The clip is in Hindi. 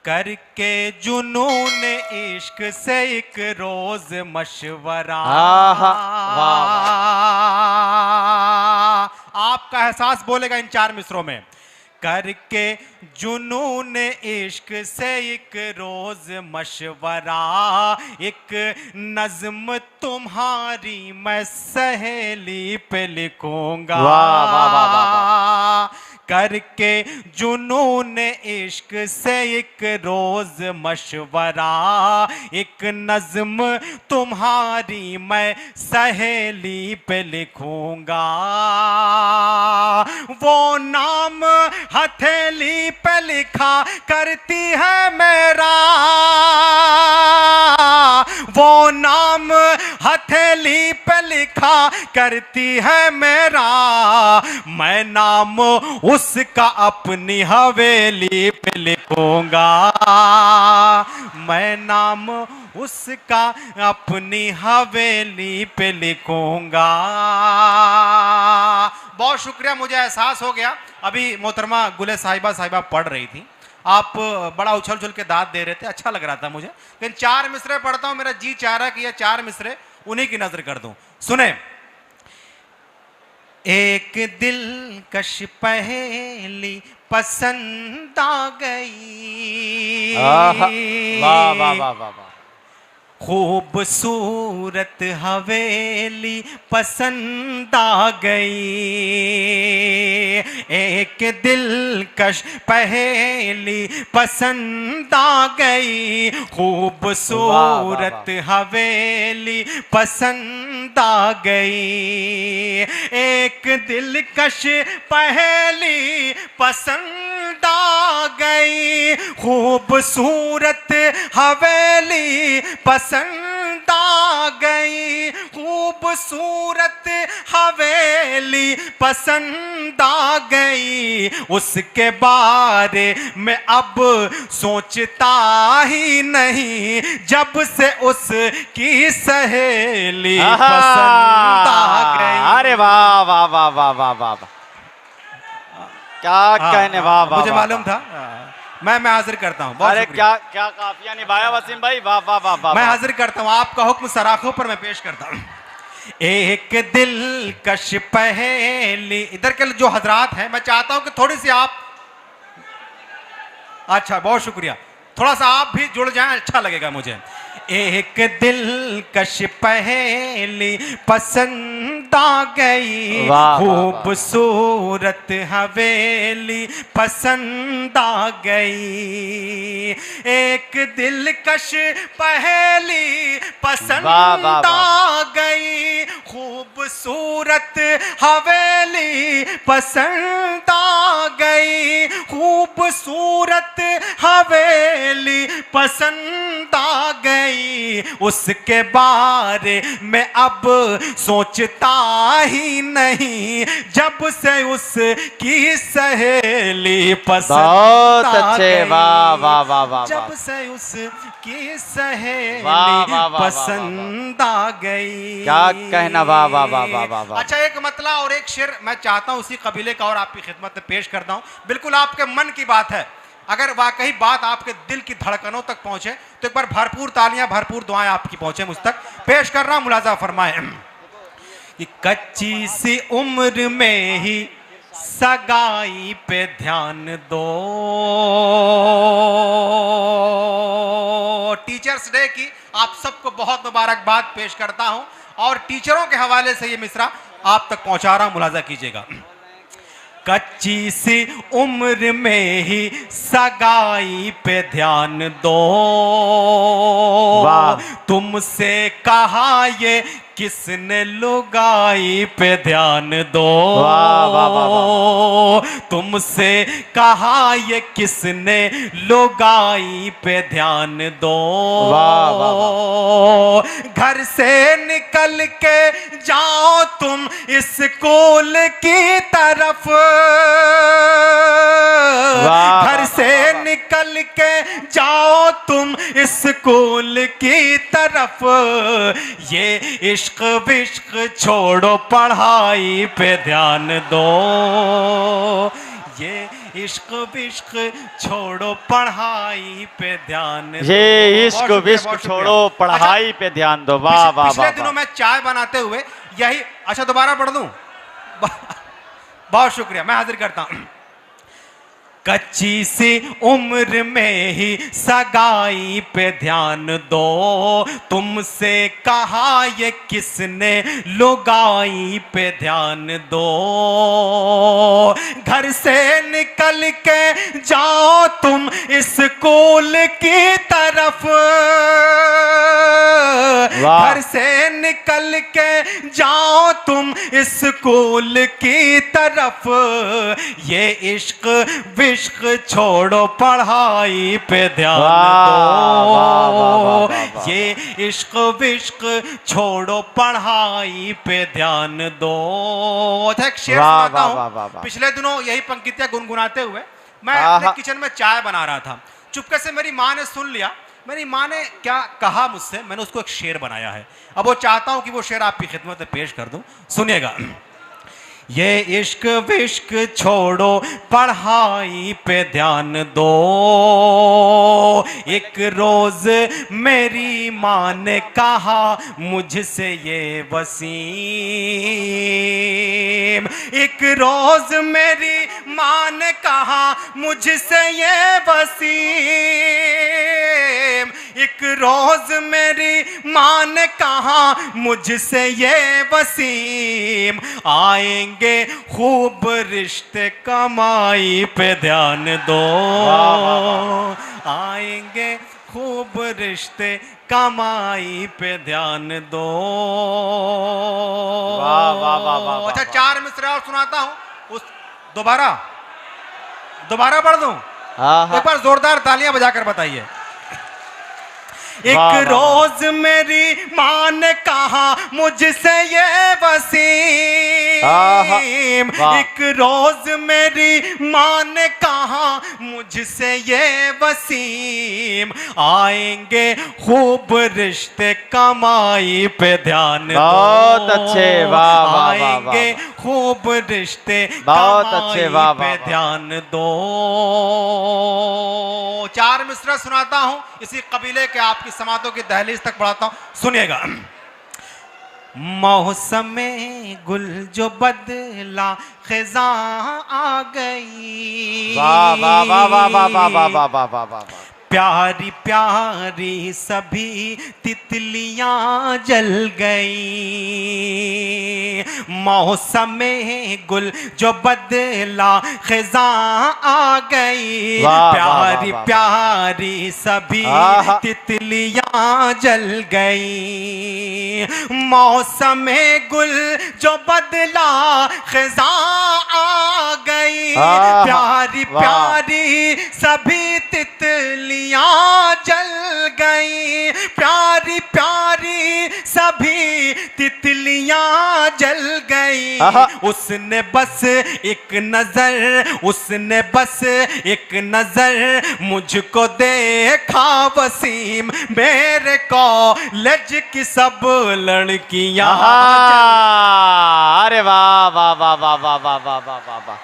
करके जुनून इश्क से एक रोज मशवरा। आपका एहसास बोलेगा इन 4 मिसरों में। करके जुनून इश्क से एक रोज मशवरा, एक नज्म तुम्हारी मैं सहेली पे लिखूंगा। करके जुनून इश्क से एक रोज मशवरा, एक नज्म तुम्हारी मैं सहेली पे लिखूंगा। वो नाम हथेली पे लिखा करती है मेरा, वो नाम हथेली पे लिखा करती है मेरा। मैं नाम उसका अपनी हवेली पे लिखूंगा। मैं नाम उसका अपनी हवेली पे लिखूंगा। बहुत शुक्रिया, मुझे एहसास हो गया। अभी मोहतरमा गुले साहिबा पढ़ रही थी, आप बड़ा उछल उछल के दाद दे रहे थे, अच्छा लग रहा था मुझे। लेकिन 4 मिसरे पढ़ता हूं, मेरा जी चाह रहा कि ये 4 मिसरे उन्हीं की नजर कर दूं। सुने। एक दिलकश पहेली पसंद आ गई, वाह वाह वाह वाह। खूबसूरत हवेली पसंद आ गई। एक दिलकश पहेली पसंद आ गई, खूबसूरत हवेली पसंद आ गई। एक दिलकश पहेली पसंद आ गई, खूबसूरत हवेली पसंद आ गई। खूबसूरत हवेली पसंद आ गई, उसके बारे में अब सोचता ही नहीं, जब से उसकी सहेली पसंद आ गई। अरे वाह वाह वाह वाह वाह वाह, क्या कहने। वाह वाह, मुझे मालूम था। मैं हाजिर करता हूं। अरे क्या क्या काफिया निभाया वसीम भाई, वाह वाह वाह वाह। मैं हाजिर करता हूं, आपका हुक्म सराखों पर मैं पेश करता हूं। एक दिलकश पहेली, इधर के जो हजरात हैं मैं चाहता हूं कि थोड़ी सी आप, अच्छा बहुत शुक्रिया, थोड़ा सा आप भी जुड़ जाएं, अच्छा लगेगा मुझे। एक दिलकश पहेली पसंद आ गई, खूबसूरत हवेली पसंद आ गई। एक दिलकश पहेली पसंद आ गई, खूबसूरत हवेली पसंद आ गई। खूबसूरत हवेली पसंद आ गई, उसके बारे में अब सोचता ही नहीं, जब से उसकी सहेली पसंद आ गई। वाह वाह वाह वाह, जब से उसकी सहेली पसंद आ गई। क्या कहना। वाह वाह वाह वाह वाह। अच्छा, एक मतला और एक शेर मैं चाहता हूं उसी कबीले का और आपकी खिदमत में पेश करता हूं। बिल्कुल आपके मन की बात है, अगर वाकई बात आपके दिल की धड़कनों तक पहुंचे तो एक बार भरपूर तालियां, भरपूर दुआएं आपकी पहुंचे मुझ तक। पेश कर रहा हूं, मुलाजा फरमाए। कि कच्ची सी उम्र में ही सगाई पे ध्यान दो। टीचर्स डे की आप सबको बहुत मुबारकबाद पेश करता हूं और टीचरों के हवाले से ये मिसरा आप तक पहुंचा रहा हूं, मुलाजा कीजिएगा। कच्ची सी उम्र में ही सगाई पे ध्यान दो, तुमसे कहा ये किसने लुगाई पे ध्यान दो। तुमसे कहा ये किसने लुगाई पे ध्यान दो। घर से निकल के जाओ तुम स्कूल की तरफ, घर से निकल के जाओ तुम स्कूल की तरफ। ये इश्क विश्क छोड़ो, पढ़ाई पे ध्यान दो। ये इश्क विश्क छोड़ो पढ़ाई पे ध्यान दो। ये इश्क बहुत शुक्रिया, विश्क बहुत शुक्रिया। छोड़ो पढ़ाई पे ध्यान दो। वाह वाह वाह पिछले दिनों वाह। मैं चाय बनाते हुए यही, अच्छा दोबारा पढ़ दूं? बहुत शुक्रिया, मैं हाजिर करता हूं। कच्ची सी उम्र में ही सगाई पे ध्यान दो, तुमसे कहा ये किसने लुगाई पे ध्यान दो। घर से निकल के जाओ तुम स्कूल की तरफ, घर से निकल के जाओ तुम स्कूल की तरफ, ये इश्क विश्क छोड़ो पढ़ाई पे ध्यान दो। ये इश्क विश्क छोड़ो पढ़ाई पे ध्यान दो। अच्छा एक शेर सुनाता हूं। पिछले दिनों यही पंक्तियां गुनगुनाते हुए मैं अपने किचन में चाय बना रहा था। चुपके से मेरी माँ ने सुन लिया। मेरी माँ ने क्या कहा मुझसे, मैंने उसको एक शेर बनाया है। अब वो चाहता हूं कि वो शेर आपकी खिदमत में पेश कर दूं, सुनिएगा। ये इश्क विश्क छोड़ो पढ़ाई पे ध्यान दो, एक रोज मेरी माँ ने कहा मुझसे ये वसीम, एक रोज मेरी माँ ने कहा मुझसे ये वसीम, एक रोज मेरी माँ ने कहा मुझसे ये वसीम, आएंगे खूब रिश्ते कमाई पे ध्यान दो, आएंगे खूब रिश्ते कमाई पे ध्यान दो। वाह वाह वाह वाह। अच्छा चार मिसरे और सुनाता हूं, उस दोबारा पढ़ दूं? एक बार जोरदार तालियां बजाकर बताइए। एक रोज मेरी माँ ने कहा मुझसे ये वसीम, एक रोज मेरी माँ ने कहा मुझसे ये वसीम, आएंगे खूब रिश्ते कमाई पे ध्यान दो। बहुत अच्छे, वाह वाह वाह। आएंगे खूब रिश्ते बहुत अच्छे, वाह पे वाह। ध्यान दो। चार मिसरा सुनाता हूं, इसी कबीले के आपकी समातों की दहलीज तक बढ़ाता हूं, सुनिएगा। मौसम गुल जो बदला खिजा आ गई, वाह वाह वाह वाह वाह वाह वाह वाह वाह वाह वाह। प्यारी प्यारी सभी तितलियां जल गई, मौसम गुल जो बदला खिजा आ गई, प्यारी प्यारी सभी तितलियां जल गई, मौसम गुल जो बदला खिजा आ गई, प्यारी प्यारी सभी तितलियां जल गई, प्यारी प्यारी सभी तितलियां जल गई, उसने बस एक नजर, उसने बस एक नजर मुझको देखा वसीम, मेरे कॉलेज की सब लड़कियां। अरे वाह वाह वाह वाह वाह वाह वाह वाह वाह।